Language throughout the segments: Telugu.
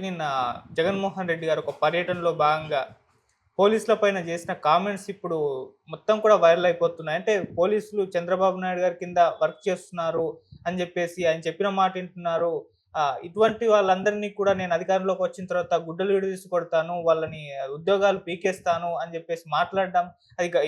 నిన్న జగన్మోహన్ రెడ్డి గారు ఒక పర్యటనలో భాగంగా పోలీసుల పైన చేసిన కామెంట్స్ ఇప్పుడు మొత్తం కూడా వైరల్ అయిపోతున్నాయి. అంటే పోలీసులు చంద్రబాబు నాయుడు గారి కింద వర్క్ చేస్తున్నారు అని చెప్పేసి ఆయన చెప్పిన మాట వింటున్నారు. ఇటువంటి వాళ్ళందరినీ కూడా నేను అధికారంలోకి వచ్చిన తర్వాత గుడ్డలు విడదీసి కొడతాను. వాళ్ళని ఉద్యోగాలు పీకేస్తాను అని చెప్పేసి మాట్లాడడం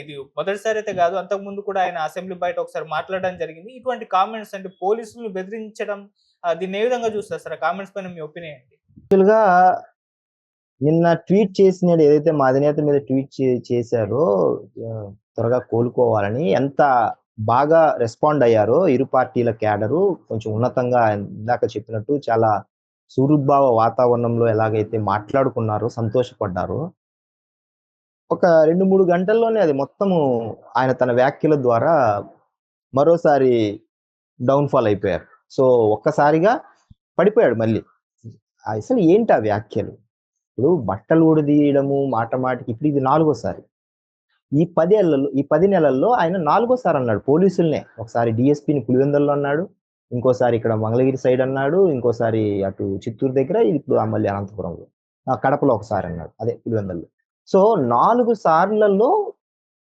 ఇది మొదటిసారి అయితే కాదు. అంతకుముందు కూడా ఆయన అసెంబ్లీ బయట ఒకసారి మాట్లాడడం జరిగింది. ఇటువంటి కామెంట్స్ అంటే పోలీసులను బెదిరించడం దీన్ని ఏ విధంగా చూస్తారు సార్? ఆ కామెంట్స్ పైన మీ ఒపీనియన్ ఏంటి? యాక్చువల్‌గా నిన్న ట్వీట్ చేసినాడు ఏదైతే మా అధినేత మీద ట్వీట్ చేశారో త్వరగా కోలుకోవాలని ఎంత బాగా రెస్పాండ్ అయ్యారో ఇరు పార్టీల క్యాడరు కొంచెం ఉన్నతంగా ఇందాక చెప్పినట్టు చాలా సుహృద్భావ వాతావరణంలో ఎలాగైతే మాట్లాడుకున్నారో, సంతోషపడ్డారో, ఒక 2, 3 గంటల్లోనే అది మొత్తము ఆయన తన వ్యాఖ్యల ద్వారా మరోసారి డౌన్‌ఫాల్ అయిపోయారు. సో, ఒక్కసారిగా పడిపోయాడు మళ్ళీ. అసలు ఏంటి ఆ వ్యాఖ్యలు? ఇప్పుడు బట్టలు ఊడదీయడము మాట మాటకి ఇప్పుడు ఇది 4గోసారి. ఈ 10 నెలల్లో ఆయన 4గోసారి అన్నాడు పోలీసులనే. ఒకసారి డీఎస్పీని పులివెందుల్లో అన్నాడు. ఇంకోసారి ఇక్కడ మంగళగిరి సైడ్ అన్నాడు. ఇంకోసారి అటు చిత్తూరు దగ్గర, ఇప్పుడు మళ్ళీ అనంతపురంలో. కడపలో ఒకసారి అన్నాడు. అదే పులివెందుల్లో. సో 4 సార్లలో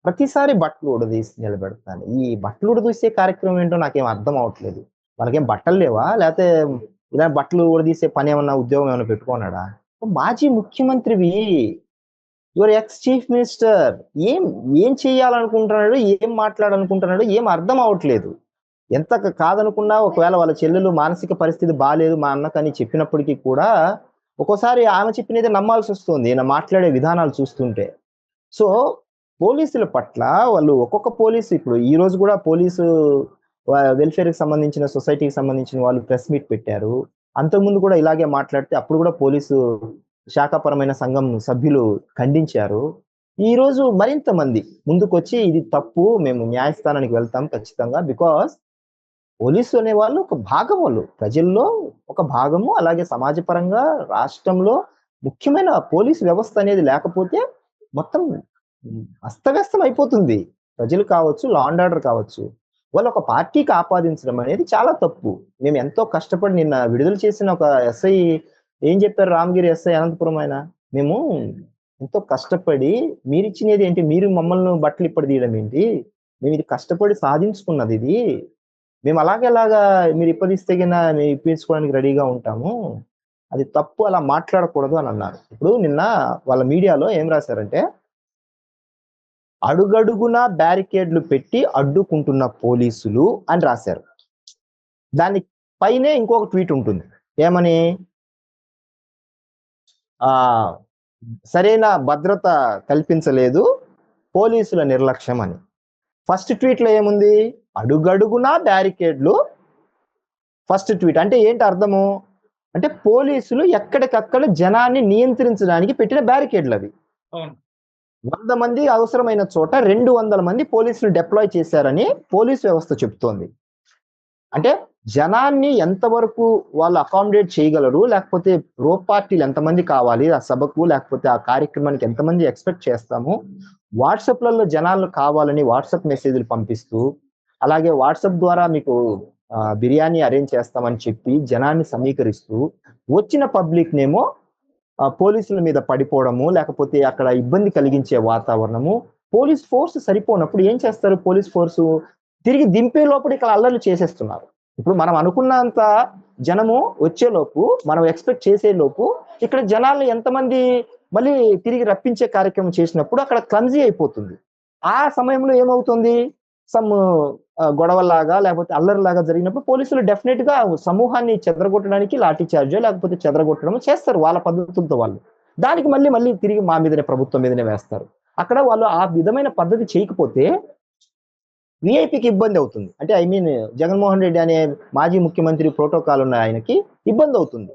ప్రతిసారి బట్టలు ఊడదీసి నిలబెడతాను. ఈ బట్టలు ఊడదీసే కార్యక్రమం ఏంటో నాకేం అర్థం అవ్వట్లేదు. వాళ్ళకేం బట్టలు లేవా? లేతే ఇలా బట్టలు ఊడదీసే పనేమన్నా ఉద్యోగం ఏమన్నా పెట్టుకున్నాడా? మాజీ ముఖ్యమంత్రివి, యువర్ ఎక్స్ చీఫ్ మినిస్టర్. ఏం ఏం చేయాలనుకుంటున్నాడు? ఏం మాట్లాడాలనుకుంటున్నాడు? ఏం అర్థం అవ్వట్లేదు. ఎంత కాదనుకున్నా ఒకవేళ వాళ్ళ చెల్లెలు మానసిక పరిస్థితి బాలేదు మా అన్నకని చెప్పినప్పటికీ కూడా ఒక్కోసారి ఆమె చెప్పినదే నమ్మాల్సి వస్తుంది ఈయన మాట్లాడే విధానాలు చూస్తుంటే. సో పోలీసుల పట్ల వాళ్ళు ఒక్కొక్క పోలీసు ఇప్పుడు ఈ రోజు కూడా పోలీసు వెల్ఫేర్‌కి సంబంధించిన సొసైటీకి సంబంధించిన వాళ్ళు ప్రెస్ మీట్ పెట్టారు. అంతకుముందు కూడా ఇలాగే మాట్లాడితే అప్పుడు కూడా పోలీసు శాఖాపరమైన సంఘం సభ్యులు ఖండించారు. ఈరోజు మరింత మంది ముందుకొచ్చి ఇది తప్పు, మేము న్యాయస్థానానికి వెళ్తాం ఖచ్చితంగా. బికాజ్ పోలీసు అనేవాళ్ళు ఒక భాగం, వాళ్ళు ప్రజల్లో ఒక భాగము. అలాగే సమాజపరంగా రాష్ట్రంలో ముఖ్యమైన పోలీసు వ్యవస్థ అనేది లేకపోతే మొత్తం అస్తవ్యస్తం అయిపోతుంది. ప్రజలు కావచ్చు, లా అండ్ ఆర్డర్ కావచ్చు. వాళ్ళు ఒక పార్టీకి ఆపాదించడం అనేది చాలా తప్పు. మేము ఎంతో కష్టపడి నిన్న విడుదల చేసిన ఒక ఎస్ఐ ఏం చెప్పారు, రామగిరి ఎస్ఐ అనంతపురం ఆయన, మేము ఎంతో కష్టపడి మీరిచ్చినది ఏంటి, మీరు మమ్మల్ని బట్టలు ఇప్పటి తీయడం ఏంటి, మేము ఇది కష్టపడి సాధించుకున్నది ఇది, మేము అలాగేలాగా మీరు ఇప్పటిస్తే గినా మేము ఇప్పించుకోవడానికి రెడీగా ఉంటాము, అది తప్పు, అలా మాట్లాడకూడదు అని అన్నారు. ఇప్పుడు నిన్న వాళ్ళ మీడియాలో ఏం రాశారంటే, అడుగడుగునా బ్యారికేడ్లు పెట్టి అడ్డుకుంటున్న పోలీసులు అని రాశారు. దాని పైనే ఇంకొక ట్వీట్ ఉంటుంది. ఏమని, సరైన భద్రత కల్పించలేదు పోలీసుల నిర్లక్ష్యం అని. ఫస్ట్ ట్వీట్ లో ఏముంది, అడుగడుగునా బ్యారికేడ్లు. ఫస్ట్ ట్వీట్ అంటే ఏంటి అర్థము అంటే పోలీసులు ఎక్కడికక్కడ జనాన్ని నియంత్రించడానికి పెట్టిన బ్యారికేడ్లు అవి. 100 మంది అవసరమైన చోట 200 మంది పోలీసులు డిప్లాయ్ చేశారని పోలీస్ వ్యవస్థ చెబుతోంది. అంటే జనాన్ని ఎంతవరకు వాళ్ళు అకామిడేట్ చేయగలరు, లేకపోతే రో పార్టీలు ఎంతమంది కావాలి ఆ సభకు, లేకపోతే ఆ కార్యక్రమానికి ఎంతమంది ఎక్స్పెక్ట్ చేస్తాము, వాట్సాప్లలో జనాలు కావాలని వాట్సాప్ మెసేజ్లు పంపిస్తూ, అలాగే వాట్సాప్ ద్వారా మీకు బిర్యానీ అరేంజ్ చేస్తామని చెప్పి జనాన్ని సమీకరిస్తూ వచ్చిన పబ్లిక్ నేమో పోలీసుల మీద పడిపోవడము, లేకపోతే అక్కడ ఇబ్బంది కలిగించే వాతావరణము. పోలీస్ ఫోర్స్ సరిపోనప్పుడు ఏం చేస్తారు, పోలీస్ ఫోర్సు తిరిగి దింపే లోపల ఇక్కడ అల్లర్లు చేసేస్తున్నారు. ఇప్పుడు మనం అనుకున్నంత జనము వచ్చేలోపు, మనం ఎక్స్పెక్ట్ చేసే లోపు ఇక్కడ జనాల్ని ఎంతమంది మళ్ళీ తిరిగి రప్పించే కార్యక్రమం చేసినప్పుడు అక్కడ క్లమ్జీ అయిపోతుంది. ఆ సమయంలో ఏమవుతుంది, సమ్ గొడవలాగా లేకపోతే అల్లరిలాగా జరిగినప్పుడు పోలీసులు డెఫినెట్ గా సమూహాన్ని చెదరగొట్టడానికి లాఠీ చార్జో లేకపోతే చెదరగొట్టడమో చేస్తారు వాళ్ళ పద్ధతులతో వాళ్ళు. దానికి మళ్ళీ తిరిగి మా మీదనే, ప్రభుత్వం మీదనే వేస్తారు. అక్కడ వాళ్ళు ఆ విధమైన పద్ధతి చేయకపోతే విఐపికి ఇబ్బంది అవుతుంది. అంటే ఐ మీన్ జగన్మోహన్ రెడ్డి అనే మాజీ ముఖ్యమంత్రి ప్రోటోకాల్ ఉన్న ఆయనకి ఇబ్బంది అవుతుంది.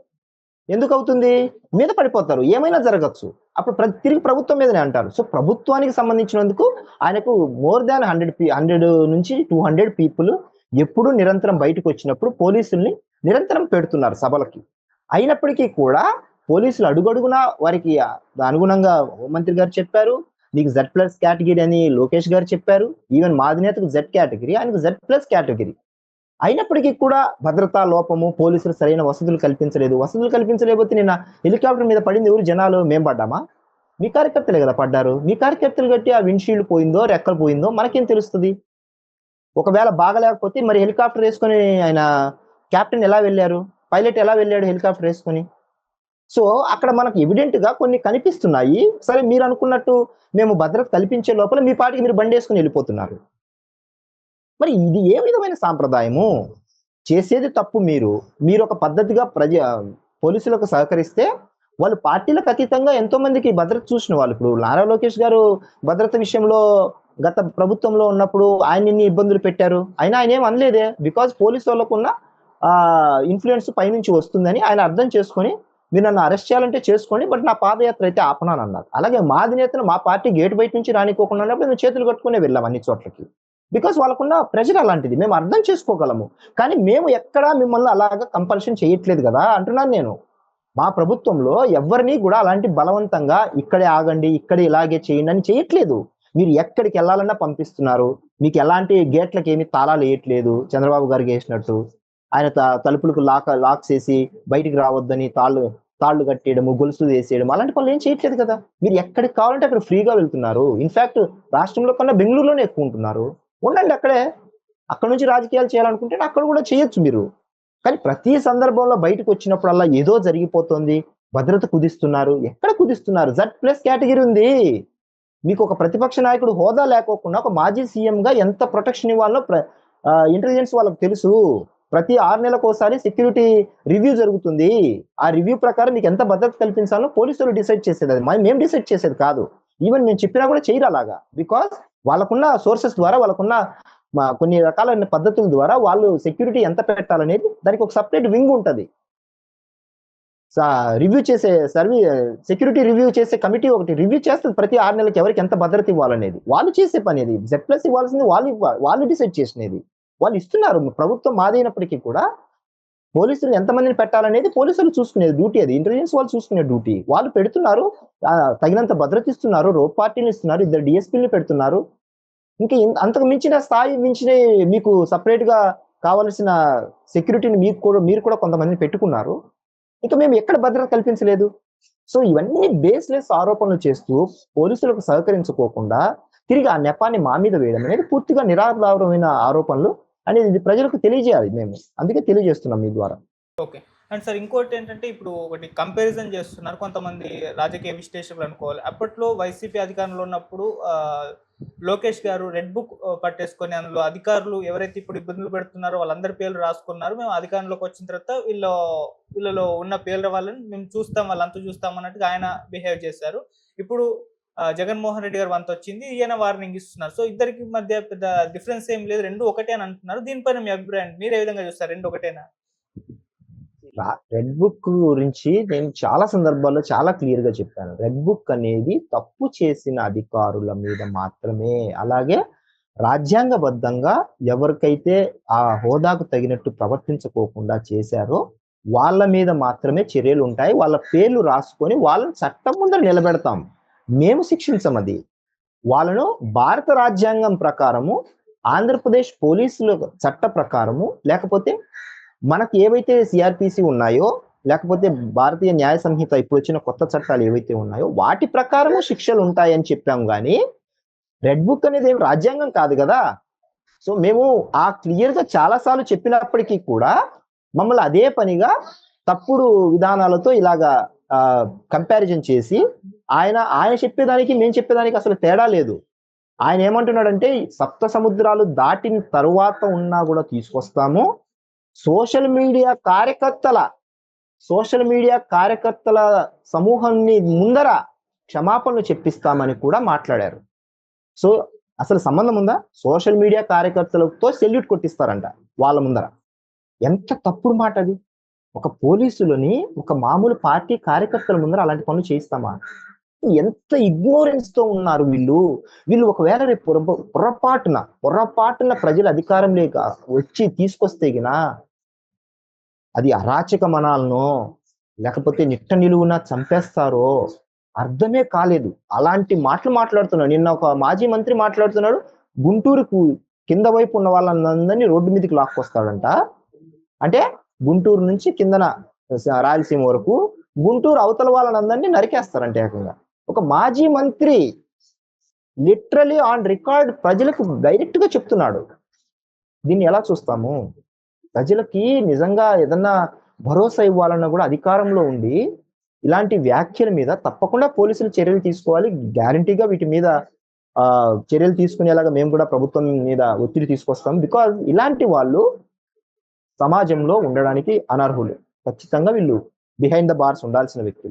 ఎందుకు అవుతుంది, మీద పడిపోతారు, ఏమైనా జరగచ్చు. అప్పుడు తిరిగి ప్రభుత్వం మీదనే అంటారు. సో ప్రభుత్వానికి సంబంధించినందుకు ఆయనకు మోర్ దాన్ 100 నుంచి 200 పీపుల్ ఎప్పుడు నిరంతరం బయటకు వచ్చినప్పుడు పోలీసుల్ని నిరంతరం పెడుతున్నారు సభలకి. అయినప్పటికీ కూడా పోలీసులు అడుగడుగునా వారికి అనుగుణంగా హోంమంత్రి గారు చెప్పారు, నీకు Z+ కేటగిరీ అని లోకేష్ గారు చెప్పారు. ఈవెన్ మా అధినేతకు Z కేటగిరీ, ఆయనకు Z+ కేటగిరీ. అయినప్పటికీ కూడా భద్రతా లోపము, పోలీసులు సరైన వసతులు కల్పించలేదు. వసతులు కల్పించలేకపోతే నిన్న హెలికాప్టర్ మీద పడింది ఎవరు? జనాలు. మేం పడ్డామా? మీ కార్యకర్తలే కదా పడ్డారు. మీ కార్యకర్తలు గట్టి ఆ విండ్‌షీల్డ్ పోయిందో, రెక్కలు పోయిందో మనకేం తెలుస్తది? ఒకవేళ బాగాలేకపోతే మరి హెలికాప్టర్ ఏసుకొని ఆయన కెప్టెన్ ఎలా వెళ్లారు? పైలట్ ఎలా వెళ్ళాడు హెలికాప్టర్ ఏసుకొని? సో, అక్కడ మనకు ఎవిడెంట్‌గా కొన్ని కనిపిస్తున్నాయి. సరే మీరనుకున్నట్టు మేము భద్రత కల్పించే లోపల మీ పాటికి మీరు బండేసుకొని ఎళ్ళిపోతున్నారు. మరి ఇది ఏ విధమైన సాంప్రదాయము? చేసేది తప్పు మీరు. మీరొక పద్ధతిగా పోలీసులకు సహకరిస్తే వాళ్ళు పార్టీలకు అతీతంగా ఎంతో మందికి భద్రత చూసిన వాళ్ళు. ఇప్పుడు నారా లోకేష్ గారు భద్రత విషయంలో గత ప్రభుత్వంలో ఉన్నప్పుడు ఆయనెన్ని ఇబ్బందులు పెట్టారు. అయినా ఆయనేం అనలేదే. బికాజ్ పోలీసోళ్ళకున్న ఇన్‌ఫ్లూయెన్స్ పైనుంచి వస్తుందని ఆయన అర్థం చేసుకొని, మీరు నన్ను అరెస్ట్ చేయాలంటే చేసుకోండి. బట్ నా పాదయాత్ర అయితే ఆపనన్నారు. అలాగే మా అధినేతను మా పార్టీ గేట్ బయట నుంచి రానికోకుండా ఉన్నప్పుడు మేము చేతులు కట్టుకునే వెళ్ళాం అన్ని చోట్లకి. బికాజ్ వాళ్ళకున్న ప్రెషర్ అలాంటిది. మేము అర్థం చేసుకోగలము. కానీ మేము ఎక్కడా మిమ్మల్ని అలాగా కంపల్షన్ చేయట్లేదు గదా! అంటున్నాను నేను. మా ప్రభుత్వంలో ఎవ్వరిని గూడా అలాంటి బలవంతంగా ఇక్కడే ఆగండి, ఇక్కడే ఇలాగే చేయండి అని చేయట్లేదు. మీరు ఎక్కడికెళ్ళాలన్నా పంపిస్తున్నారు. మీకు ఎలాంటి గేట్లకేమి తాళాలేయట్లేదు. చంద్రబాబు గారికేసినట్టు. ఆయన తలుపులకు లాక్స్ ఏసి బయటికి రావద్దని తాళ్ళు కట్టేయడము, గొలుసులు వేసేయడం అలాంటి పనులు ఏం చేయట్లేదు కదా! మీరు ఎక్కడికి కావాలంటే అక్కడ ఫ్రీగా వెళ్తున్నారు. ఇన్‌ఫాక్ట్ రాష్ట్రంలో కన్నా బెంగుళూరులోనే ఎక్కువ ఉంటున్నారు. ఉండండి అక్కడే. అక్కడి నుంచి రాజకీయాలు చేయాలనుకుంటే అక్కడ కూడా చేయొచ్చు మీరు. కానీ ప్రతి సందర్భంలో బయటకొచ్చినప్పుడల్లా ఏదో జరిగిపోతుంది. భద్రత కుదిస్తున్నారు. ఎక్కడ కుదిస్తున్నారు? Z+ కేటగిరీ ఉంది. మీకు ఒక ప్రతిపక్ష నాయకుడు హోదా లేకోకుండా ఒక మాజీ సీఎంగా ఎంత ప్రొటెక్షన్ ఇవ్వాలో ఇంటెలిజెన్స్ వాళ్ళకి తెలుసు. ప్రతి 6 నెలలకోసారి సెక్యూరిటీ రివ్యూ జరుగుతుంది. ఆ రివ్యూ ప్రకారం మీకు ఎంత భద్రత కల్పించాలో పోలీసులు డిసైడ్ చేసేది. అది మేము డిసైడ్ చేసేది కాదు. ఈవెన్ మేము చెప్పినా కూడా చేయరు అలాగా. బికాజ్ వాళ్ళకున్న సోర్సెస్ ద్వారా, వాళ్ళకున్న కొన్ని రకాలైన పద్ధతుల ద్వారా వాళ్ళు సెక్యూరిటీ ఎంత పెట్టాలనేది దానికి ఒక సెపరేట్ వింగ్ ఉంటది. రివ్యూ చేసే సెక్యూరిటీ రివ్యూ చేసే కమిటీ ఒకటి రివ్యూ చేస్తది ప్రతి 6 నెలలకి ఎవరికి ఎంత భద్రత ఇవ్వాలనేది. వాళ్ళు చేసే పని అది. Z+ ఇవ్వాల్సింది వాళ్ళు డిసైడ్ చేసినది. వాళ్ళు ఇస్తున్నారు. ప్రభుత్వం మాదైనప్పటికీ కూడా పోలీసులు ఎంతమందిని పెట్టాలనేది పోలీసులు చూసుకునే డ్యూటీ అది. ఇంటెలిజెన్స్ వాళ్ళు చూసుకునే డ్యూటీ. వాళ్ళు పెడుతున్నారు. తగినంత భద్రత ఇస్తున్నారు. రోప్ పార్టీని ఇస్తున్నారు. 2 డీఎస్పీలని పెడుతున్నారు. ఇంకా అంతకు మించిన స్థాయి మించిన మీకు సెపరేట్‌గా కావాల్సిన సెక్యూరిటీని మీరు కూడా కొంతమందిని పెట్టుకున్నారు. ఇక మేము ఎక్కడ భద్రత కల్పించలేదు. సో ఇవన్నీ బేస్‌లెస్ ఆరోపణలు చేస్తూ పోలీసులకు సహకరించుకోకుండా తిరిగి ఆ నెపాన్ని మా మీద వేయడం అనేది పూర్తిగా నిరాధారమైన ఆరోపణలు అనేది ఇది ప్రజలకు తెలియజేయాలి మేము. అందుకే తెలియజేస్తున్నాం మీ ద్వారా. ఓకే. అండ్ సార్ ఇంకోటి ఏంటంటే ఇప్పుడు ఒకటి కంపారిజన్ చేస్తున్నారు కొంతమంది రాజకీయ విశ్లేషకులు అనుకోవాలి. అప్పట్లో వైసీపీ అధికారంలో ఉన్నప్పుడు లోకేష్ గారు రెడ్ బుక్ పట్టేసుకొని అందులో అధికారులు ఎవరైతే ఇప్పుడు ఇబ్బందులు పెడుతున్నారో వాళ్ళందరి పేర్లు రాసుకున్నారు. మేము అధికారంలోకి వచ్చిన తర్వాత వీళ్ళలో ఉన్న పేర్ల వాళ్ళని మేము చూస్తాం, వాళ్ళంతా చూస్తాం అన్నట్టుగా ఆయన బిహేవ్ చేశారు. ఇప్పుడు జగన్మోహన్ రెడ్డి గారు వంతొచ్చింది. ఈయన వార్నింగ్ ఇస్తున్నారు. సో ఇద్దరికి మధ్య పెద్ద డిఫరెన్స్ ఏం లేదు. 2 ఒకటే అని అంటున్నారు. దీనిపైన మీ అభిప్రాయం మీరు ఏ విధంగా చూస్తారు? 2 ఒకటేనా? రెడ్ బుక్ గురించి నేను చాలా సందర్భాల్లో చాలా క్లియర్‌గా చెప్పాను. రెడ్ బుక్ అనేది తప్పు చేసిన అధికారుల మీద మాత్రమే, అలాగే రాజ్యాంగబద్ధంగా ఎవరికైతే ఆ హోదాకు తగినట్టు ప్రవర్తించుకోకుండా చేశారో వాళ్ళ మీద మాత్రమే చర్యలుంటాయి. వాళ్ళ పేర్లు రాసుకొని వాళ్ళని చట్టం ముందర నిలబెడతాం. మేము శిక్షించమది. వాళ్ళను భారత రాజ్యాంగం ప్రకారము, ఆంధ్రప్రదేశ్ పోలీసుల చట్ట ప్రకారము, లేకపోతే మనకు ఏవైతే సిఆర్‌పిసి ఉన్నాయో, లేకపోతే భారతీయ న్యాయ సంహిత ఇప్పుడు వచ్చిన కొత్త చట్టాలు ఏవైతే ఉన్నాయో వాటి ప్రకారము శిక్షలు ఉంటాయని చెప్పాం గానీ, రెడ్ బుక్ అనేది ఏం రాజ్యాంగం కాదు కదా! సో మేము క్లియర్‌గా చాలా సార్లు చెప్పినప్పటికీ కూడా మమ్మల్ని అదే పనిగా తప్పుడు విధానాలతో ఇలాగా కంపారిజన్ చేసి ఆయన చెప్పేదానికి మేము చెప్పేదానికి అసలు తేడా లేదు. ఆయన ఏమంటున్నాడంటే సప్త సముద్రాలు దాటిన తరువాత ఉన్నా కూడా తీసుకొస్తాము. సోషల్ మీడియా కార్యకర్తల సమూహాన్ని ముందర క్షమాపణలు చెప్పిస్తామని కూడా మాట్లాడారు. సో అసలు సంబంధం ఉందా? సోషల్ మీడియా కార్యకర్తలతో సెల్యూట్ కొట్టిస్తారంట వాళ్ళ ముందర. ఎంత తప్పుడు మాట అది. ఒక పోలీసులని ఒక మామూలు పార్టీ కార్యకర్తల ముందర అలాంటి పనులు చేయిస్తామా? ఎంత ఇగ్నోరెన్స్ తో ఉన్నారు వీళ్ళు ఒకవేళ రేపు పొరపాటున ప్రజల అధికారంలోకి వచ్చి తీసుకొస్తే గినా అది అరాచకమనాలనో లేకపోతే నిట్ట నిలువున చంపేస్తారో అర్థమే కాలేదు. అలాంటి మాటలు మాట్లాడుతున్నాడు. నిన్న ఒక మాజీ మంత్రి మాట్లాడుతున్నాడు, గుంటూరుకు కింద వైపు ఉన్న వాళ్ళందరినీ రోడ్డు మీదకి లాక్కొస్తాడంట. అంటే గుంటూరు నుంచి కిందన రాయలసీమ వరకు గుంటూరు అవతల వాళ్ళందరినీ నరికేస్తారంట ఏకంగా. ఒక మాజీ మంత్రి లిటరలీ ఆన్ రికార్డ్ ప్రజలకు డైరెక్ట్ గా చెప్తున్నాడు. దీన్ని ఎలా చూస్తాము? ప్రజలకి నిజంగా ఏదన్నా భరోసా ఇవ్వాలన్నా కూడా అధికారంలో ఉండి ఇలాంటి వ్యాఖ్యల మీద తప్పకుండా పోలీసులు చర్యలు తీసుకోవాలి. గ్యారంటీగా వీటి మీద చర్యలు తీసుకునేలాగా మేము కూడా ప్రభుత్వం మీద ఒత్తిడి తీసుకొస్తాం. బికాజ్ ఇలాంటి వాళ్ళు సమాజంలో ఉండడానికి అనర్హులు. ఖచ్చితంగా వీళ్ళు బిహైండ్ ద బార్స్ ఉండాల్సిన వ్యక్తులు.